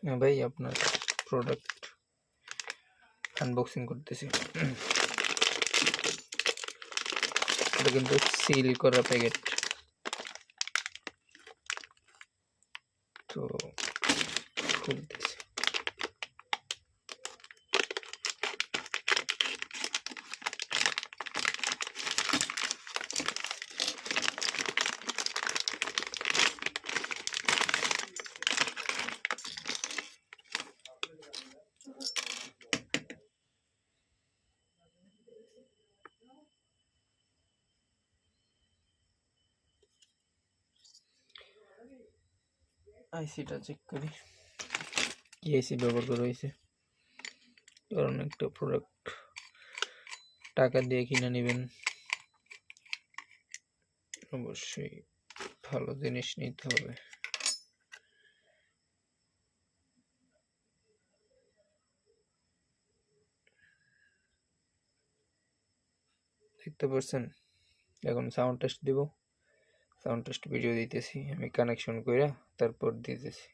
হ্যাঁ ভাই, আপনার প্রোডাক্ট আনবক্সিং করতেছি। এটা কিন্তু সিল করা প্যাকেট, তো খুলতেছি। আইসিটা চেক করি, কি আইসি ব্যবহার করা হয়েছে। কারণ একটা প্রোডাক্ট টাকা দিয়ে কিনে নেবেন, অবশ্যই ভালো জিনিস নিতে হবে। দেখতে পাচ্ছেন, এখন সাউন্ড টেস্ট দিব। সাউন্ড টেস্ট ভিডিও দিতেছি আমি, কানেকশন কইরা তারপর দিতেছি।